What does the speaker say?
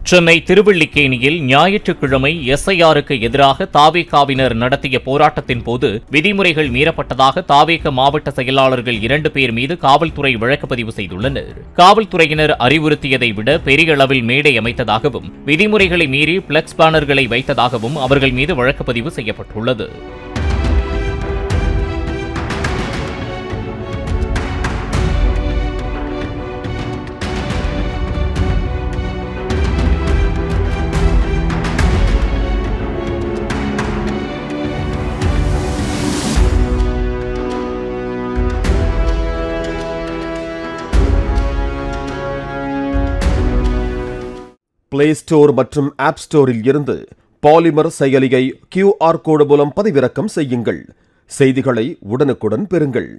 சென்னை திருவல்லிக்கேணியில் ஞாயிற்றுக்கிழமை எஸ்ஐஆருக்கு எதிராக தாவேகாவினர் நடத்திய போராட்டத்தின் போது விதிமுறைகள் மீறப்பட்டதாக தாவேக மாவட்ட செயலாளர்கள் 2 பேர் மீது காவல்துறை வழக்குப்பதிவு செய்துள்ளனர். காவல்துறையினர் அறிவுறுத்தியதை விட பெரிய அளவில் மேடை அமைத்ததாகவும் விதிமுறைகளை மீறி பிளக்ஸ் பேனர்களை வைத்ததாகவும் அவர்கள் மீது வழக்குப்பதிவு செய்யப்பட்டுள்ளது. பிளே ஸ்டோர் மற்றும் ஆப் ஸ்டோரில் இருந்து பாலிமர் செயலியை QR கோடு மூலம் பதிவிறக்கம் செய்யுங்கள். செய்திகளை உடனுக்குடன் பெறுங்கள்.